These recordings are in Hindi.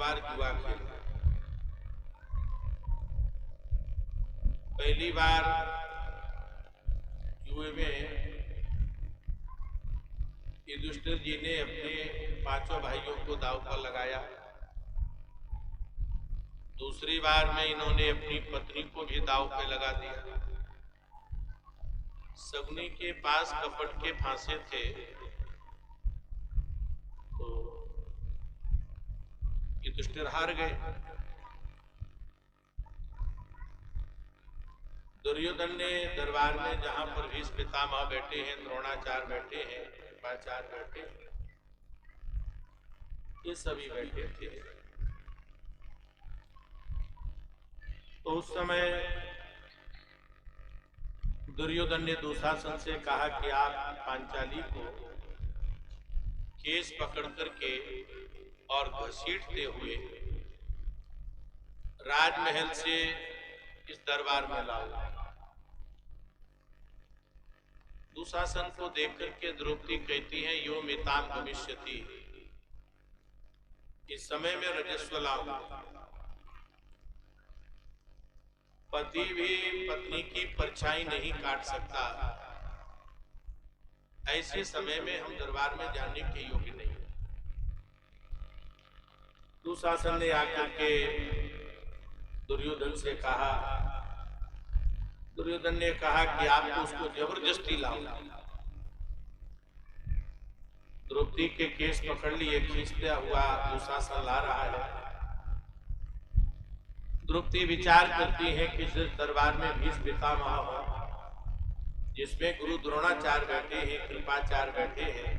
बार जुआ खेला। पहली बार जुए में युधिष्ठिर जी ने अपने पांचों भाइयों को दांव पर लगाया। दूसरी बार में इन्होंने अपनी पत्नी को भी दांव पे लगा दिया। शकुनी के पास कपट के फांसे थे, तो युधिष्ठिर हार गए। दुर्योधन ने दरबार में, जहां पर भीष्म पितामह बैठे हैं, द्रोणाचार्य बैठे हैं, कृपाचार्य बैठे हैं, ये सभी बैठे थे। तो उस समय दुर्योधन ने दुशासन से कहा कि आप पांचाली को केस पकड़ करके और घसीटते हुए राजमहल से इस दरबार में लाओ। दुशासन को देख करके द्रौपदी कहती है, यो मिताम भविष्यति, इस समय में रजस्वला हूं। पति भी पत्नी की परछाई नहीं काट सकता, ऐसे समय में हम दरबार में जाने के योग्य नहीं। दुशासन ने आकर के दुर्योधन से कहा, दुर्योधन ने कहा कि आप उसको जबरदस्ती लाओ। द्रौपदी के केस पकड़ लिए, खींचता हुआ दुशासन ला रहा है। द्रौपदी विचार करती है कि इस दरबार में भीष्म पितामह हो, जिसमें गुरु द्रोणाचार्य बैठे हैं, कृपाचार्य बैठे हैं,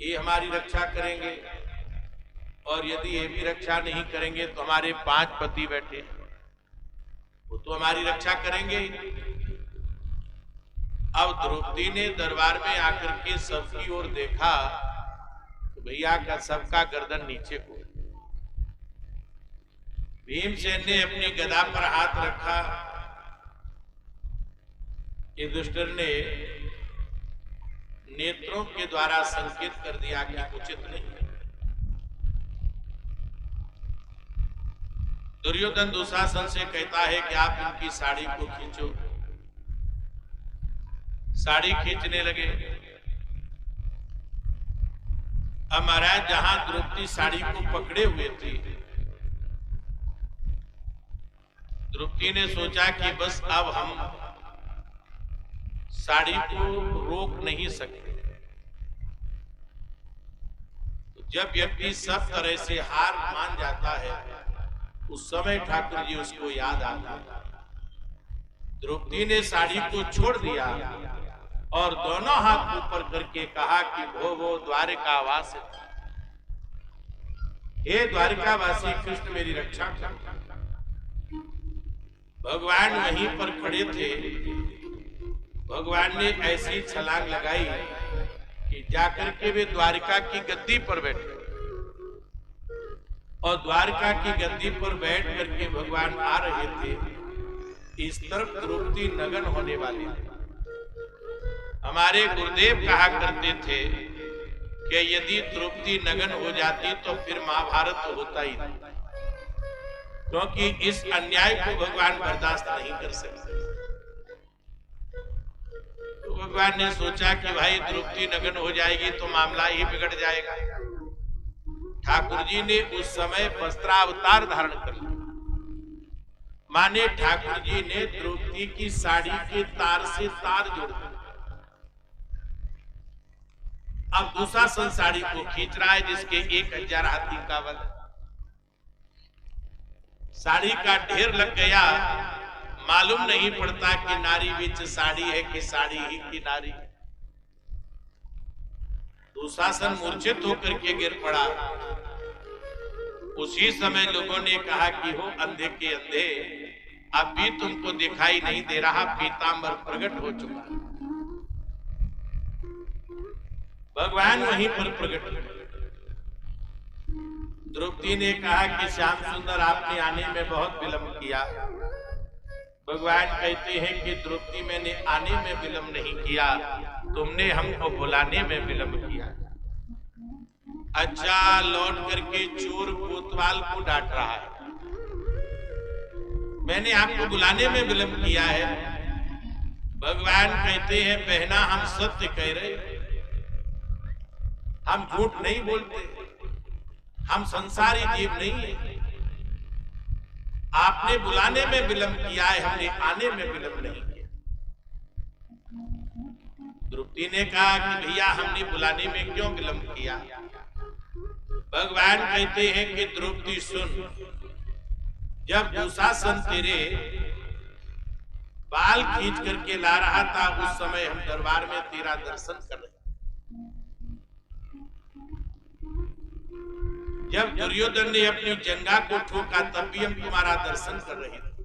ये हमारी रक्षा करेंगे, और यदि ये भी रक्षा नहीं करेंगे तो हमारे 5 पति बैठे, वो तो हमारी रक्षा करेंगे। अब द्रौपदी ने दरबार में आकर के सबकी ओर देखा तो भैया का सबका गर्दन नीचे हो। भीमसेन ने अपनी गदा पर हाथ रखा। युधिष्ठिर ने नेत्रों के द्वारा संकेत कर दिया कि उचित नहीं। दुर्योधन दुशासन से कहता है कि आप इनकी साड़ी को खींचो। साड़ी खींचने लगे। अब महाराज, जहां द्रौपदी साड़ी को पकड़े हुए थी, द्रौपदी ने सोचा कि बस अब हम साड़ी को रोक नहीं सकते। तो जब व्यक्ति सब तरह से हार मान जाता है, उस समय ठाकुर जी उसको याद आता। द्रौपदी ने साड़ी को छोड़ दिया और दोनों हाथ ऊपर करके कहा कि भो द्वारिकावासी, हे द्वारिकावासी कृष्ण, मेरी रक्षा करो। भगवान वहीं पर खड़े थे। भगवान ने ऐसी छलांग लगाई कि जाकर के वे द्वारिका की गद्दी पर बैठे, और द्वारका की गद्दी पर बैठ करके भगवान आ रहे थे। इस तरफ द्रौपदी नगन होने वाली थी। हमारे गुरुदेव कहा करते थे कि यदि द्रौपदी नगन हो जाती तो फिर महाभारत होता ही नहीं, क्योंकि इस अन्याय को भगवान बर्दाश्त नहीं कर सकते। तो भगवान ने सोचा कि भाई द्रौपदी नगन हो जाएगी तो मामला ही बिगड़ जाएगा। ठाकुर जी ने उस समय वस्त्रावतार धारण कर लिया। माने ठाकुर जी ने द्रौपदी की साड़ी के तार से तार जोड़ दिया। अब दुशासन साड़ी को खींच रहा है, जिसके 1000 हाथी का बल। साड़ी का ढेर लग गया, मालूम नहीं पड़ता कि नारी बीच साड़ी है कि साड़ी ही की नारी। दुशासन मूर्छित होकर के गिर पड़ा। उसी समय लोगों ने कहा कि हो अंधे के अंधे, अब भी तुमको दिखाई नहीं दे रहा, पीतांबर प्रकट हो चुका। भगवान वहीं पर प्रकट हुए। द्रौपदी ने कहा कि श्याम सुंदर, आपने आने में बहुत विलंब किया। भगवान कहते हैं कि द्रौपदी, मैंने आने में विलंब नहीं किया, तुमने हमको बुलाने में विलंब किया। अच्छा लौट करके चोर कोतवाल को डांट रहा है, मैंने आपको बुलाने में विलंब किया है। भगवान कहते हैं बहना हम सत्य कह रहे, हम झूठ नहीं बोलते, हम संसारी जीव नहीं है। आपने बुलाने में विलंब किया है, हमने आने में विलंब नहीं किया। द्रौपदी ने कहा कि भैया हमने बुलाने में क्यों विलंब किया। भगवान कहते हैं कि द्रौपदी सुन, जब दुशासन तेरे बाल खींच करके ला रहा था उस समय हम दरबार में तेरा दर्शन कर रहे। जब दुर्योधन ने अपनी जंगा को ठोका तब भी हम तुम्हारा दर्शन कर रहे थे।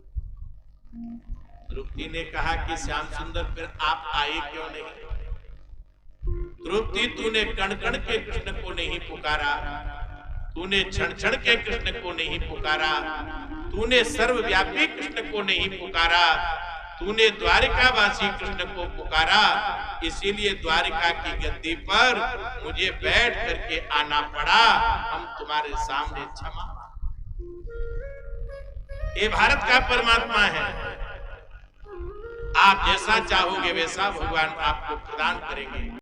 द्रौपदी ने कहा कि श्याम सुंदर फिर आप आए क्यों नहीं। द्रौपदी तूने कण कण के कृष्ण को नहीं पुकारा, तूने क्षण क्षण के कृष्ण को नहीं पुकारा, तूने सर्वव्यापी कृष्ण को नहीं पुकारा, तूने द्वारिकावासी कृष्ण को पुकारा। इसीलिए द्वारिका की गद्दी पर मुझे बैठ करके आना पड़ा। हम तुम्हारे सामने क्षमा। ये भारत का परमात्मा है, आप जैसा चाहोगे वैसा भगवान आपको प्रदान करेंगे।